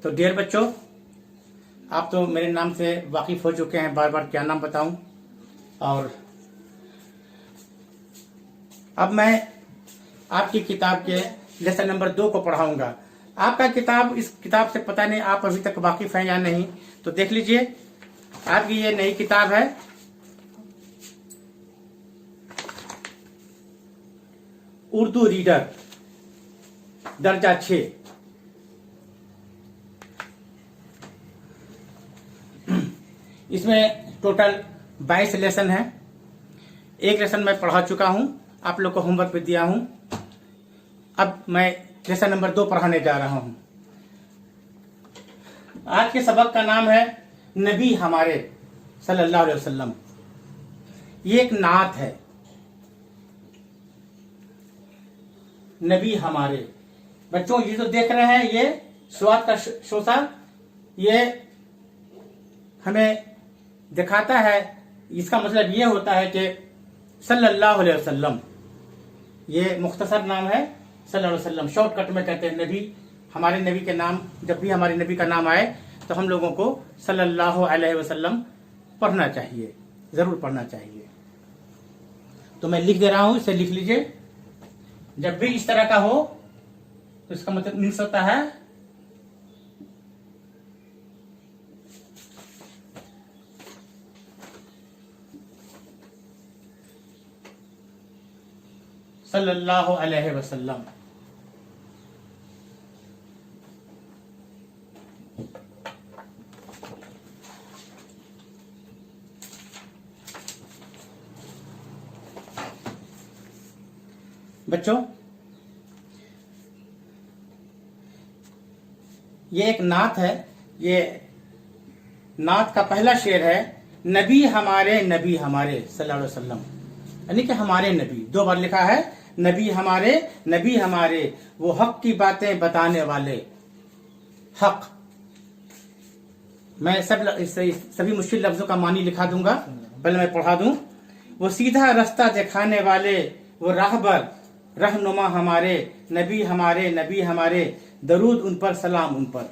तो डियर बच्चों, आप तो मेरे नाम से वाकिफ हो चुके हैं, बार बार क्या नाम बताऊं। और अब मैं आपकी किताब के लेसन नंबर 2 को पढ़ाऊंगा। आपका किताब, इस किताब से पता नहीं आप अभी तक वाकिफ हैं या नहीं, तो देख लीजिए। आपकी ये नई किताब है, उर्दू रीडर दर्जा 6। इसमें टोटल 22 लेसन है। एक लेसन मैं पढ़ा चुका हूं, आप लोग को होमवर्क पे दिया हूं। अब मैं लेसन नंबर 2 पढ़ाने जा रहा हूं। आज के सबक का नाम है नबी हमारे सल्लल्लाहु अलैहि वसल्लम। ये एक नात है, नबी हमारे। बच्चों, ये जो देख रहे हैं, ये स्वाद का शोषा, ये हमें दिखाता है। इसका मतलब ये होता है कि सल्लल्लाहु अलैहि वसल्लम, ये मुख्तसर नाम है। सल्लल्लाहु अलैहि वसल्लम शॉर्टकट में कहते हैं नबी। हमारे नबी के नाम, जब भी हमारे नबी का नाम आए तो हम लोगों को सल्लल्लाहु अलैहि वसल्लम पढ़ना चाहिए, जरूर पढ़ना चाहिए। तो मैं लिख दे रहा हूं, इसे लिख लीजिए। जब भी इस तरह का हो तो इसका मतलब मीन्स होता है सल्लल्लाहु अलैहि वसल्लम। बच्चों, ये एक नात है। ये नात का पहला शेर है, नबी हमारे सल्लल्लाहु अलैहि वसल्लम, यानी कि हमारे नबी। 2 बार लिखा है, नबी हमारे वो हक की बातें बताने वाले। हक, मैं सभी मुश्किल लफ्जों का मानी लिखा दूंगा, पहले मैं पढ़ा दूं। वो सीधा रास्ता दिखाने वाले, वो राहबर रहनुमा हमारे, नबी हमारे, दरूद उन पर, सलाम उन पर।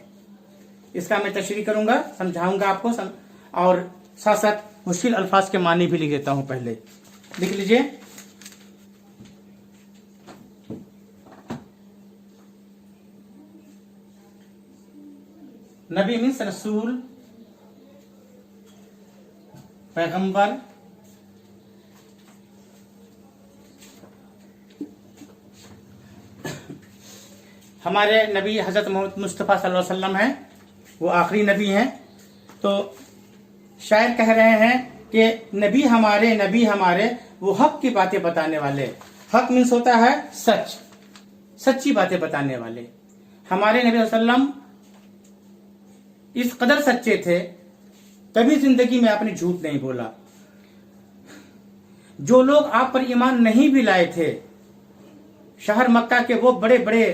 इसका मैं तशरीह करूंगा, समझाऊंगा आपको और साथ साथ मुश्किल अल्फाज के मानी भी लिख देता हूं। पहले लिख लीजिए। नबी मीन्स रसूल, पैगंबर, हमारे नबी हजरत मोहम्मद मुस्तफ़ा सल्लल्लाहु अलैहि वसल्लम हैं, वो आखिरी नबी हैं। तो शायर कह रहे हैं कि नबी हमारे वो हक की बातें बताने वाले। हक मीन्स होता है सच, सच्ची बातें बताने वाले। हमारे नबी वसल्लम इस कदर सच्चे थे, कभी जिंदगी में आपने झूठ नहीं बोला। जो लोग आप पर ईमान नहीं भी लाए थे, शहर मक्का के वो बड़े बड़े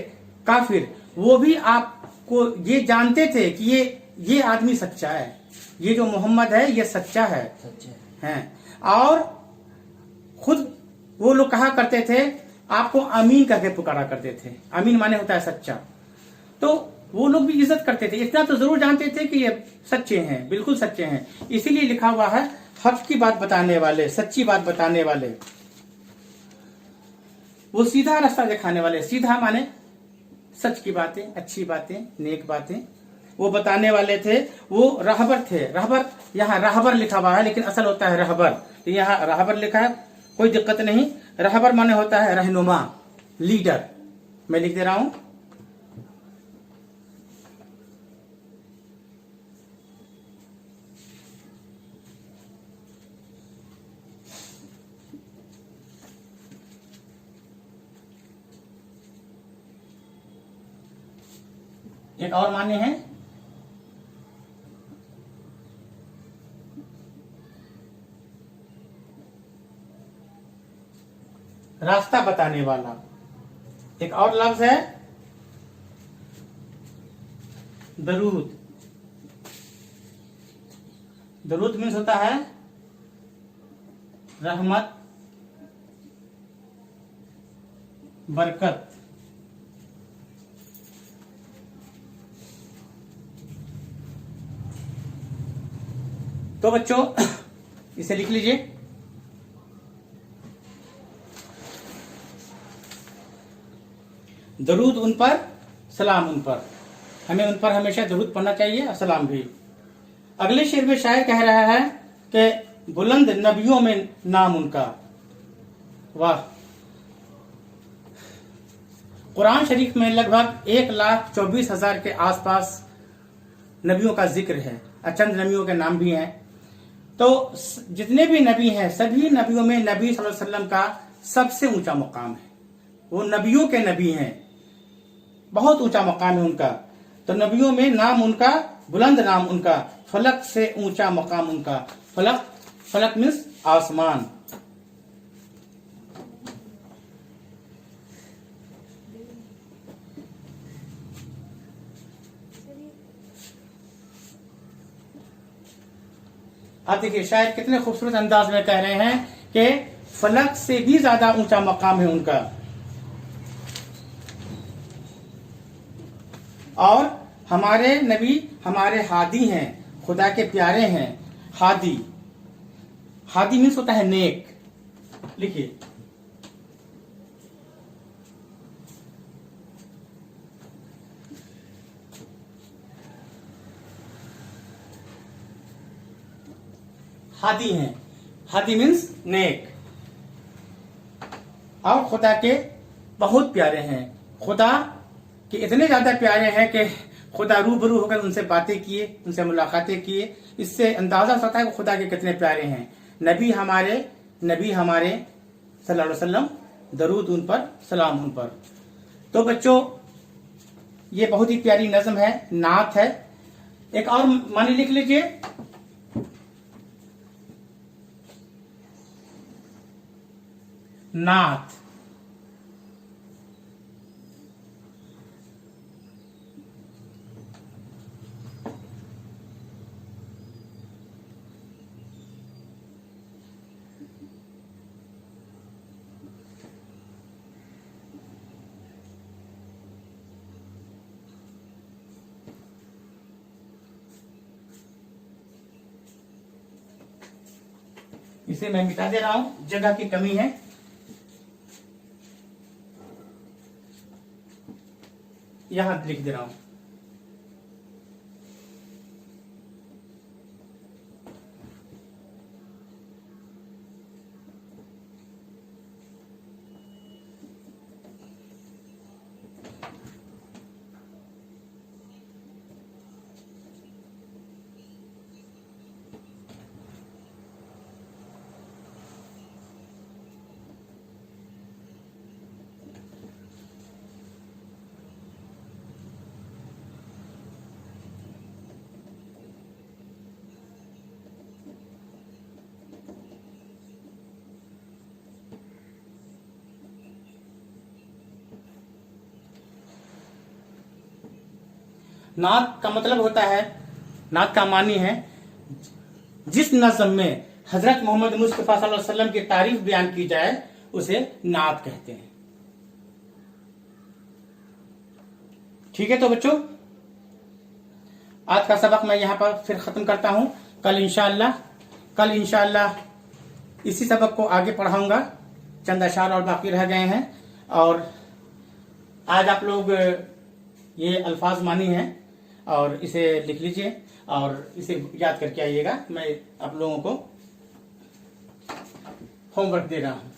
काफिर, वो भी आपको ये जानते थे कि ये आदमी सच्चा है, ये जो मोहम्मद है ये सच्चा है। और खुद वो लोग कहा करते थे, आपको अमीन करके पुकारा करते थे। अमीन माने होता है सच्चा। तो वो लोग भी इज्जत करते थे, इतना तो जरूर जानते थे कि ये सच्चे हैं, बिल्कुल सच्चे हैं। इसीलिए लिखा हुआ है हक की बात बताने वाले, सच्ची बात बताने वाले। वो सीधा रास्ता दिखाने वाले, सीधा माने सच की बातें, अच्छी बातें, नेक बातें वो बताने वाले थे। वो रहबर थे। रहबर, यहाँ रहबर लिखा हुआ है लेकिन असल होता है रहबर। तो यहाँ रहबर लिखा है, कोई दिक्कत नहीं। रहबर माने होता है रहनुमा, लीडर। मैं लिख दे रहा हूं। एक और मान्य है, रास्ता बताने वाला। एक और लफ्ज है दरूद। दरूद मीन्स होता है रहमत, बरकत। तो बच्चों इसे लिख लीजिए। दरूद उन पर, सलाम उन पर। हमें उन पर हमेशा दरूद पढ़ना चाहिए और सलाम भी। अगले शेर में शायर कह रहा है कि बुलंद नबियों में नाम उनका। वाह। कुरान शरीफ में लगभग 1,24,000 के आसपास नबियों का जिक्र है और चंद नबियों के नाम भी हैं। तो जितने भी नबी हैं सभी नबियों में नबी सल्लल्लाहु अलैहि वसल्लम का सबसे ऊंचा मुकाम है। वो नबियों के नबी हैं, बहुत ऊंचा मकाम है उनका। तो नबियों में नाम उनका, बुलंद नाम उनका, फलक से ऊंचा मकाम उनका। फलक, फलक मीन्स आसमान। आप देखिए शायद कितने खूबसूरत अंदाज में कह रहे हैं कि फलक से भी ज्यादा ऊंचा मकाम है उनका। और हमारे नबी हमारे हादी हैं, खुदा के प्यारे हैं। हादी, हादी मीन्स होता है नेक। लिखिए, हादी हैं, हादी मीन्स नेक। और खुदा के बहुत प्यारे हैं। खुदा के इतने ज्यादा प्यारे हैं कि खुदा रूबरू होकर उनसे बातें किए, उनसे मुलाकातें किए। इससे अंदाजा होता है कि खुदा के कितने प्यारे हैं। नबी हमारे सल्लल्लाहु अलैहि वसल्लम, दरूद उन पर, सलाम उन पर। तो बच्चों ये बहुत ही प्यारी नज्म है, नात है। एक और मानी लिख लीजिए, नात। इसे मैं मिटा दे रहा हूं, जगह की कमी है। यहां लिख दे रहा हूं। नात का मतलब होता है, नात का मानी है जिस नज़्म में हजरत मोहम्मद मुस्तफा सल्लल्लाहु अलैहि वसल्लम की तारीफ बयान की जाए उसे नात कहते हैं। ठीक है, तो बच्चों आज का सबक मैं यहां पर फिर खत्म करता हूं। कल इंशाअल्लाह इसी सबक को आगे पढ़ाऊंगा। चंद अशार और बाकी रह गए हैं और आज आप लोग ये अल्फाज मानी हैं और इसे लिख लीजिए और इसे याद करके आइएगा। मैं आप लोगों को होमवर्क दे रहा हूं।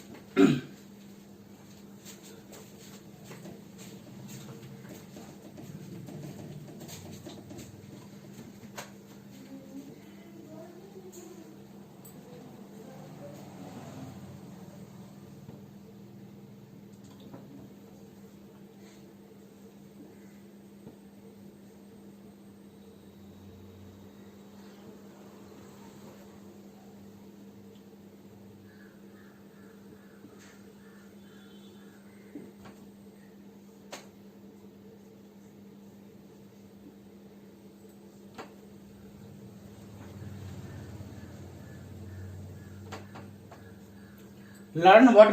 Learn word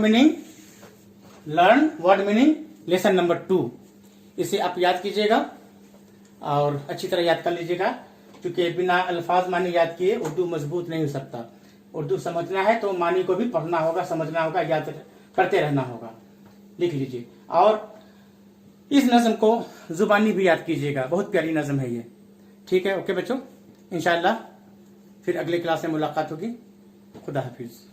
meaning lesson number 2। इसे आप याद कीजिएगा और अच्छी तरह याद कर लीजिएगा। क्योंकि बिना अल्फाज मानी याद किए उर्दू मजबूत नहीं हो सकता। उर्दू समझना है तो मानी को भी पढ़ना होगा, समझना होगा, याद करते रहना होगा। लिख लीजिए और इस नज़म को जुबानी भी याद कीजिएगा, बहुत प्यारी नज़म है ये। ठीक है, ओके बच्चों, इंशाअल्लाह फिर अगले क्लास में मुलाकात होगी। खुदा हाफिज़।